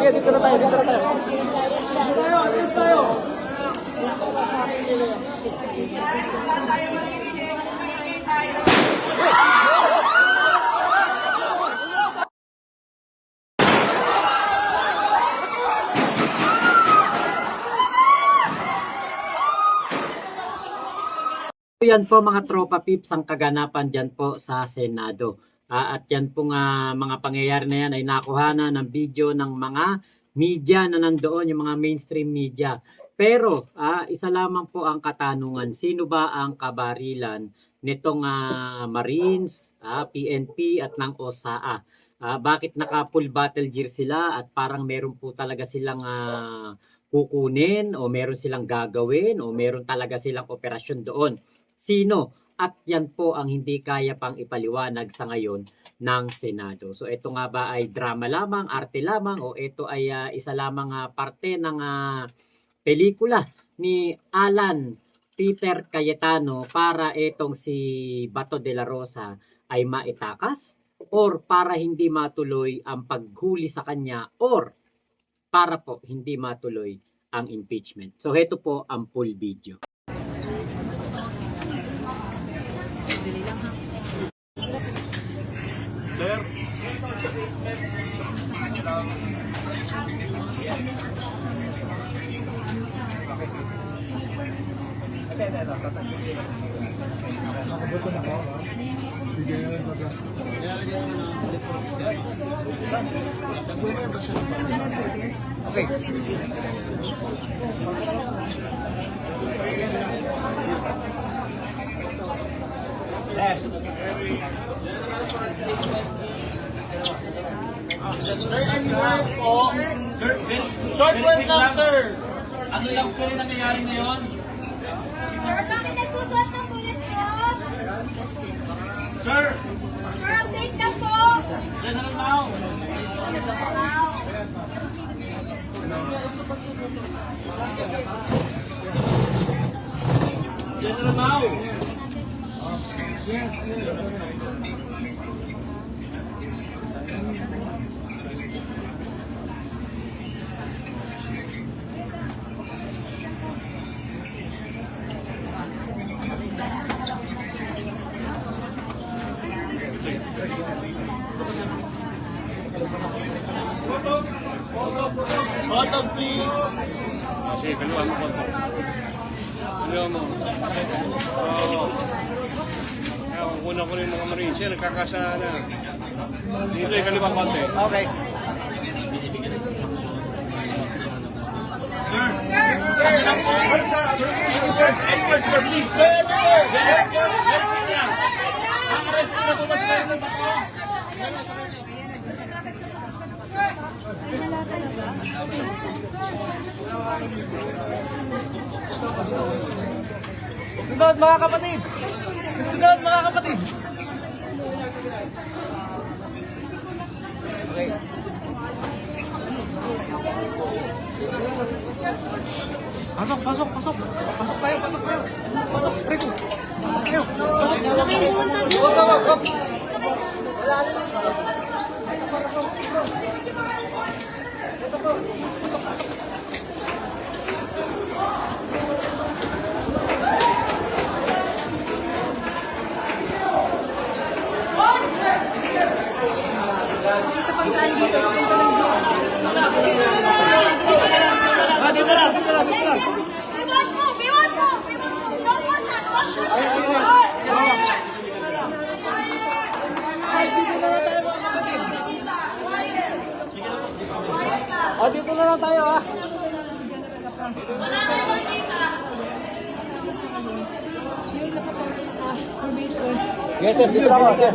Sige, dito na tayo, dito na tayo. Alis tayo. Yan po mga tropa pips ang kaganapan dyan po sa Senado. At yan pong mga pangyayari na yan ay nakuha ng video ng mga media na nandoon, yung mga mainstream media. Pero isa lamang po ang katanungan, sino ba ang kabarilan nitong Marines, PNP at ng OSAA? Bakit naka full battle gear sila at parang meron po talaga silang kukunin o meron silang gagawin o meron talaga silang operasyon doon? Sino? At yan po ang hindi kaya pang ipaliwanag sa ngayon ng Senado. So ito nga ba ay drama lamang, arte lamang o ito ay isa lamang parte ng pelikula ni Alan Peter Cayetano para itong si Bato de la Rosa ay maitakas or para hindi matuloy ang paghuli sa kanya or para po hindi matuloy ang impeachment. So ito po ang full video. Sir. Okay, sige. Ito. Nakabuto na ako. Sige, okay. Sir, short word lang, sir. Ano lang po yung nangyayari ngayon? Sir, sa akin nagsusuot ng bullet ko. Sir, Sir, update na po. General Mao. General Mao. Photo, please. Sige, kaliwa mo konti. Kaliwa mo. Oo. Kaya una ko rin mga Marines, nagkakasa na. Dito yung kaliwa konti. Okay. Sir, ano lang po? Sir, Edward, sir, please. Sir, ang arrest na po magsasabi ng bato. Sunod mga kapatid! Sunod mga kapatid! Okay. Pasok! Pasok tayo! Pasok! Rico! Pasok tayo! Pasok! Go! Wala na. Dito lang. We want more. Don't want that. Dito na lang tayo ha. Wala na naman dito. Yes sir, dito ako. Okay.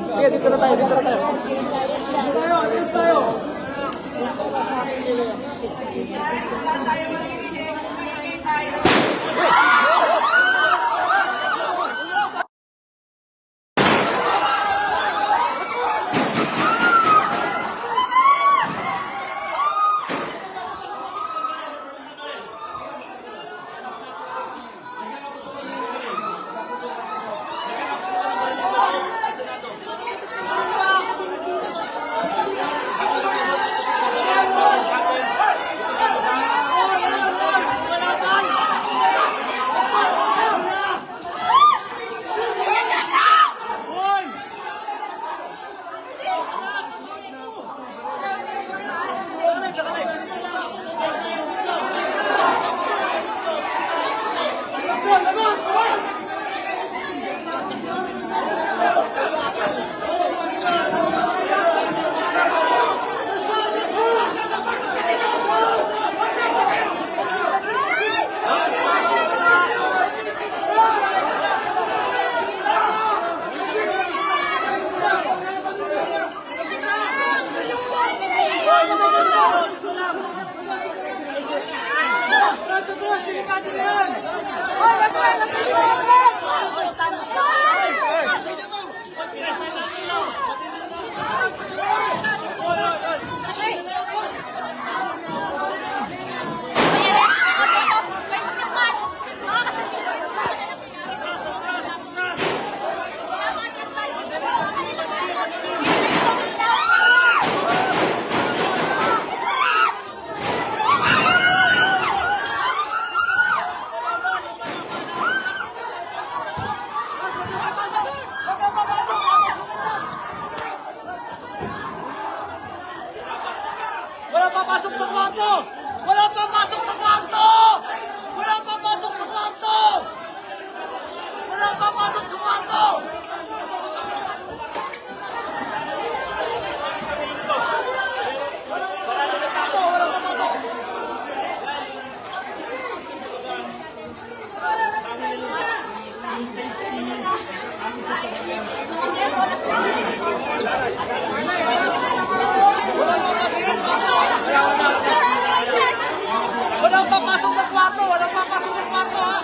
Sige, dito na tayo. Alis tayo. Wala papasok sa kwarto! Wala papasok sa kwarto! Wala papasok sa kwarto! Wala papasok sa kwarto! Wala papasok! Walang papasok ng kwarto! Walang papasok ng kwarto, ha?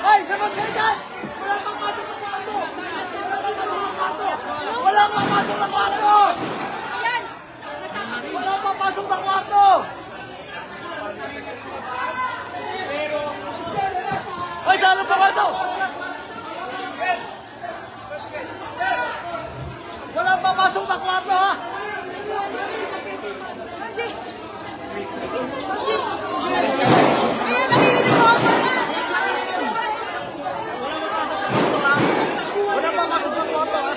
Ay! Labas kayo dyan! Walang papasok ng kwarto! Walang papasok ng kwarto! Walang papasok ng kwarto! Ay! Saan ang kwarto? Walang papasok na kwarto, ha? Walang papasok na kwarto, ha?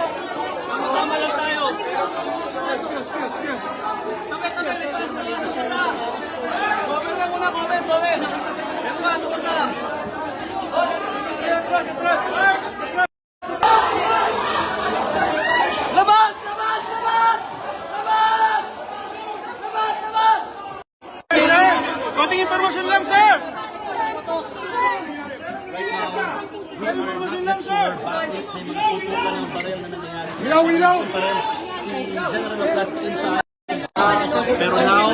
Sama lang tayo. Comment lang muna, comment. May pasok ka sa... Labas! Labas! Labas! Labas! Labas! Labas! Konting information lang, sir! Information lang, sir. Bakit may mga tutukan ng baril na nangyayari? Ilaw! Si General of Last Inside. Pero now,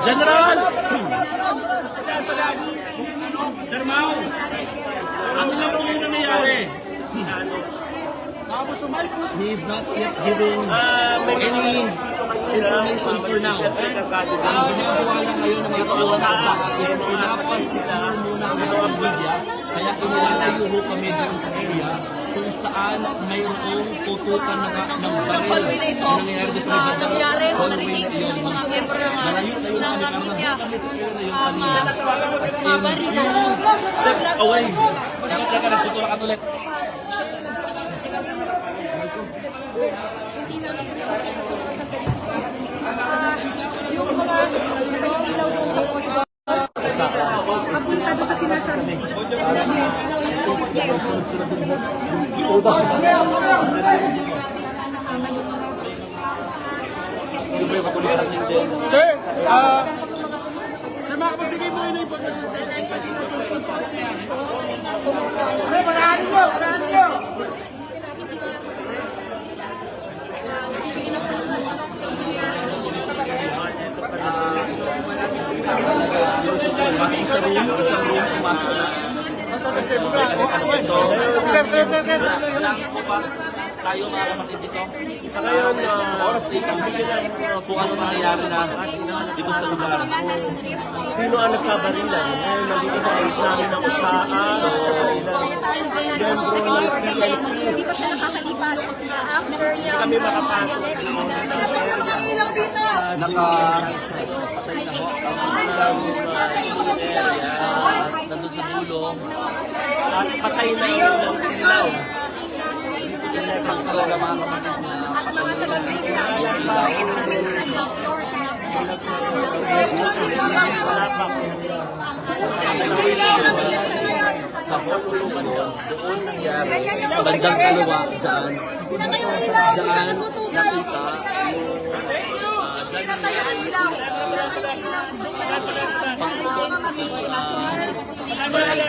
General! Sir Mau, ano lang po yung nangyayari? He is not yet giving any information for now. Ang ginagawa lang ngayon ng mga kawasan is pinapasiguro muna ang mga media, kaya inilalayo ho kami doon sa area kung saan mayroong tutukan ng baril na nangyayari doon sa may bandang hallway na iyon. Nalayo-layo na kami para kami sa area na yun kanina. As in, few steps away. Teka, nagtutulakan ulit. Papunta doon sa sinasabi. Sir, sir, makapagbigay mo yun ng information sa akin. Parahan nyo! Isang room, pumasok na. Tayo mga kapatid dito. Ngayon, oras dito kung ano nangyayari na dito sa lugar. Sino ang nagkabarilan? Nandito sa namin ng usahan. Kasi hindi pa siya nakakalipat. After niya. Kami makapasok. Naka-sign na ho. Nandun sa dulo. At patay na yun ng silaw. Ang talaga mga kapatid na sa pagtulungan niya, doon nangyari bandang kalawa saan nakita pangkot sa ng baril.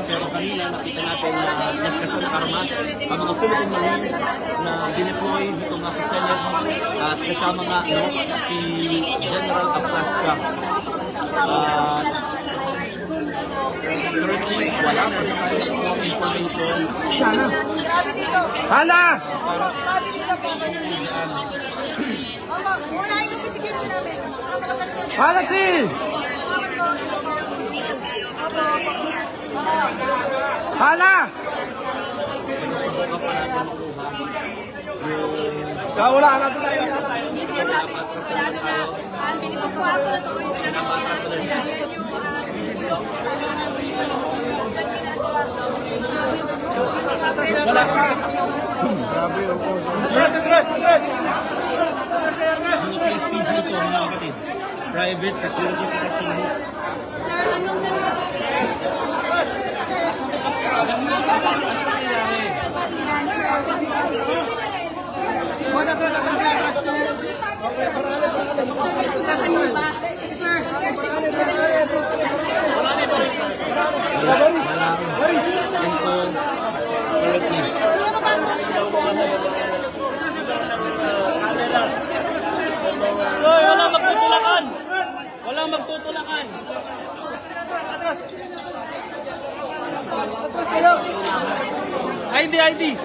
Pero kanina nakita natin na nagkasama karmas ang mga Philippine Marines na dineploy dito nga sa Senate at kasama nga si General Aplasca. Currently, wala pa rin tayo ng information. Grabe dito. Hala! Grabe dito po. Mama, unahin yung security namin. Hala, si! Hala! Wala ka na. Hindi ko sabi ko sila na ang binibigyan ko ito is na Wala ka! Yung PSPG ito, mga kapatid. Private Security Protection Group. Walang magtutulakan! Walang magtutulakan! ID!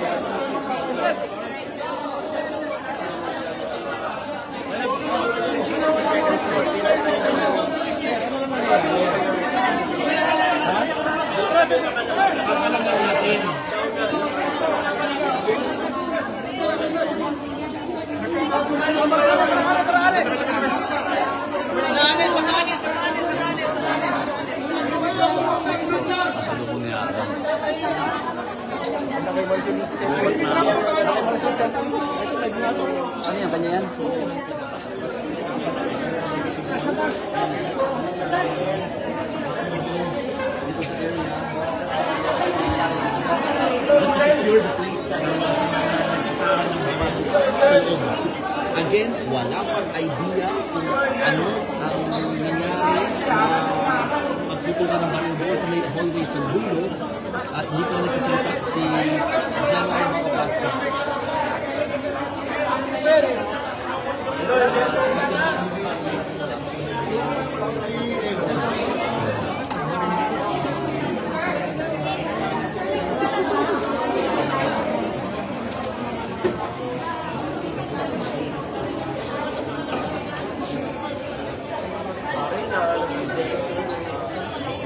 Ano yan? Kanya yan? Again, wala pang idea kung ano ang nangyari sa pagputulan ng barangay sa may hallway sa dulo at di pa nagsasalita si General Aplasca.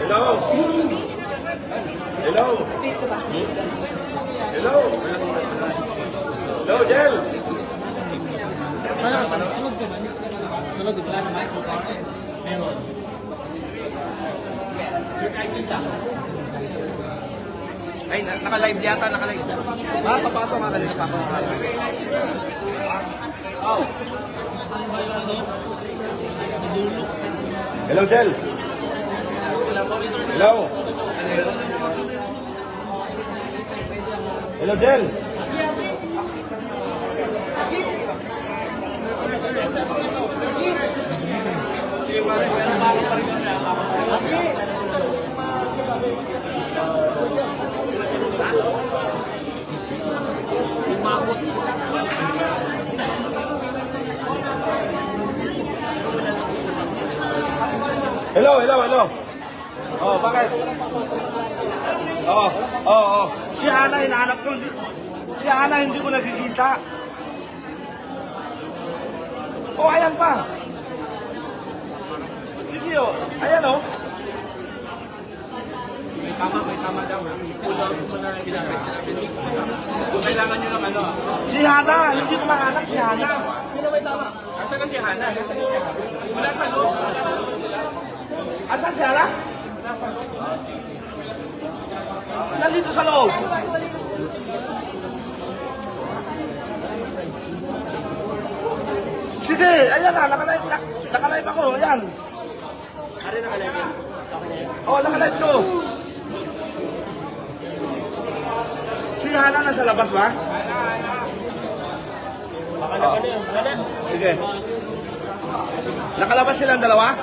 Hello? Hello? Hello? Hello, Jel? Ay, naka-live yata, naka-live. Papato nga kanina, papato nga. Hello, Jel? Hello? Hello, Jel? Hello? Oh, bakit? Oh. Si Hana, hinahanap ko. Si Hana, hindi ko nakikita. Oh, ayan pa. Sige, oh. Ayan, oh. May tama daw. Kailangan nyo ng ano. Si Hana, hindi ko mahanap si Hana. Sino may tama? Asan na si Hana? Wala sa loob. Asan si Hana? Nandito sa loob. Sige, ayan na, nakalive ako, ayan. Ano nakalive yan? Oo, nakalive to. Si Hana nasa labas ba? Sige. Nakalabas silang dalawa?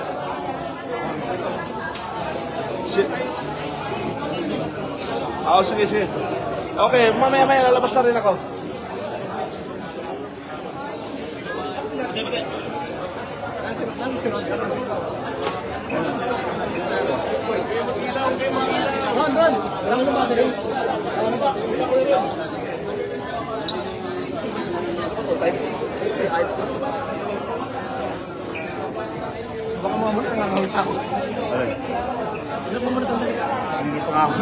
Sige, sige. Okay, mamaya-maya lalabas na rin ako. Ron! Alam mo ba rin? Baka mo muna nangangahit ako. Ano pa muna sa salita? Hindi pa nga ako.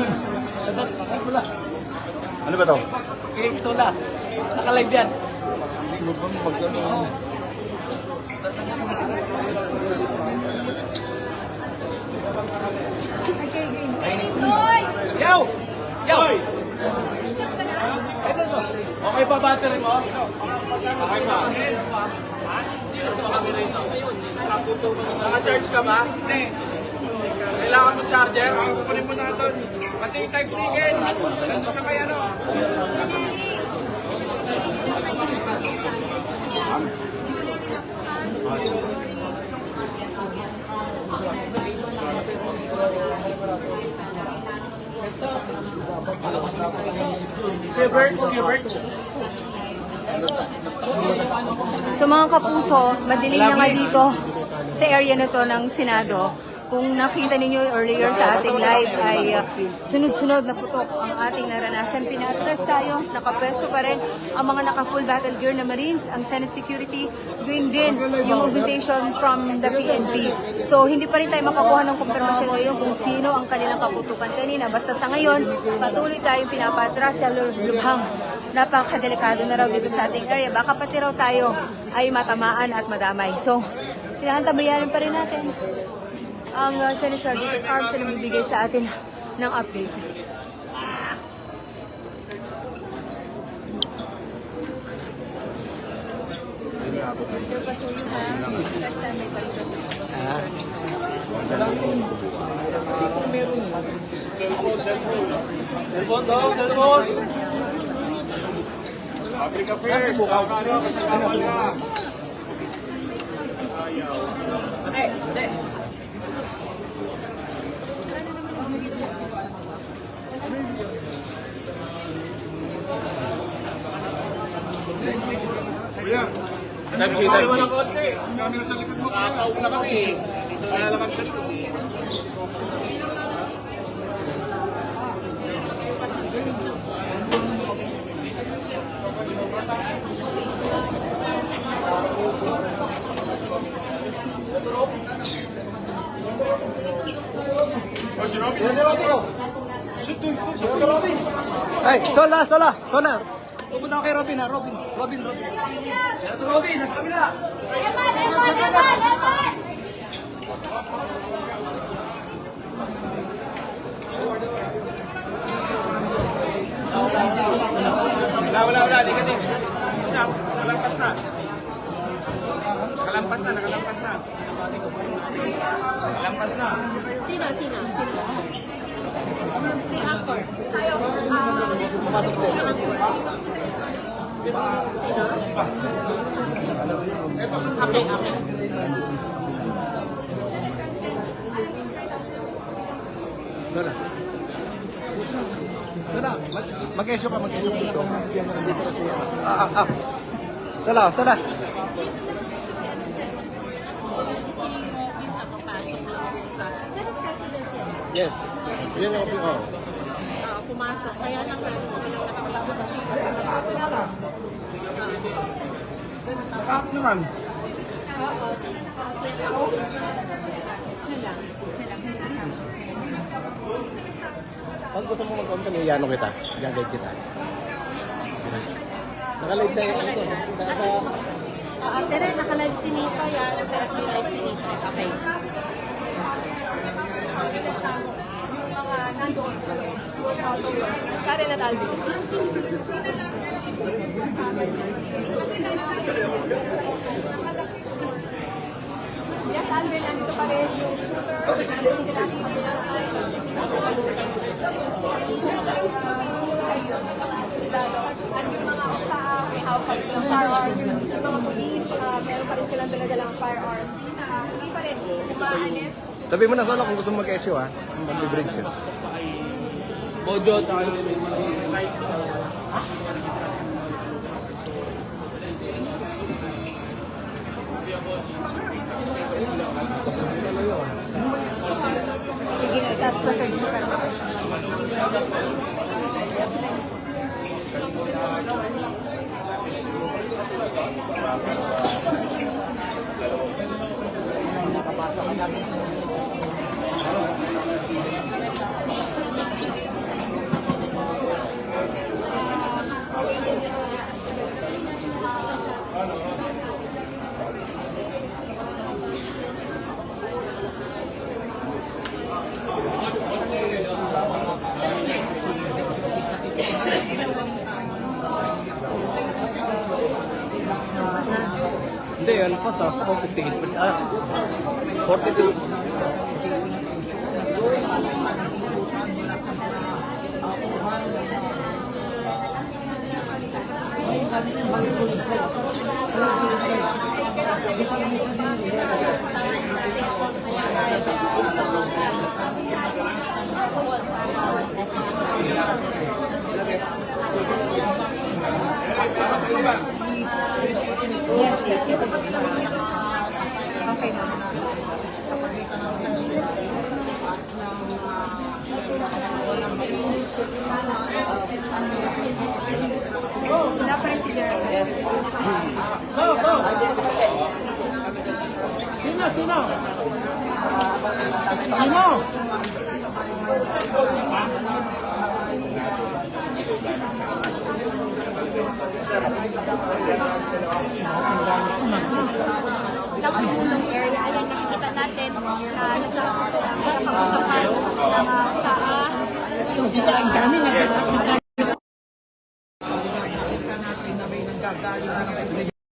Ay, wala. Ano ba to? Kay Sola. Naka-live yan. Hindi mo ba mag-ano? Yaw! Yaw! Ito to. Okay pa battery mo? Okay pa. Naka-charge ka ba? Hindi. Kailangan mo charger? Ako kukunin mo na doon. Pati yung type C again. Nandun sa may ano. So mga kapuso, madilim na nga dito sa area na to ng Senado. Kung nakita ninyo earlier sa ating live ay sunod-sunod na putok ang ating naranasan. Pinatras tayo, nakapwesto pa rin ang mga naka-full battle gear na Marines, ang Senate Security, gayon din yung augmentation from the PNP. So hindi pa rin tayo makakuha ng kumpirmasyon ngayon kung sino ang kanilang kaputukan kanina. Basta sa ngayon, patuloy tayong pinapatras sa lubhang. Napakadelikado na raw dito sa ating area. Baka pati raw tayo ay matamaan at madamay. So, kailangan pa rin natin ang Senate Sergeant at Arms na nagbibigay sa atin ng update. Sir, pasuyo ha. Last time may pa rin pasuyo. Cellphone daw, cellphone. Africa Fair. Type C, type C. Camera sa likod mo. Nakakaup na kami eh. Kaya lang kami sa likod. Ay, Sola! Pupunta ako kay Robin ha, Robin. Senator Robin, nasa kabila. Wala. Negative. Nakalampas na. Nakalampas na. Sino? Si Akor. Tayo. Pumasok siya. Okay. Sola, mag-esyo ka dito. Sola. Yes. Yan ang Pumasok. Kaya lang halos walang nakakalago kasi. Nakap naman. Pag gusto mo mag-content, iyan kita. Gagawin kita. Nakalive sa'yo ito. Pero naka-live si Nita yan. Pero may live si Nita. Okay. Yung mga nandoon sa Karen at Alvin. Yes, Alvin, nandito pa rin yung shooter. Nandito sila sa kabila side. At yung mga sa may hawak sila firearms. ng mga police, meron pa rin silang daladalang firearms. Hindi pa rin umaalis. Sabi mo na solo kung gusto mo mag-issue ha. Sa bridge. Mojo tayo. Sige na, itaas pa sa dito. Hindi, ano pa, taas ako, pagtingin pa siya. 42. Yes, yes, yes. Okay, ma'am. Wala pa rin si Gerald. Yes. Lang sa unang area, ayan, nakikita natin nagkakagusapan sa natin na may nanggagaling na ng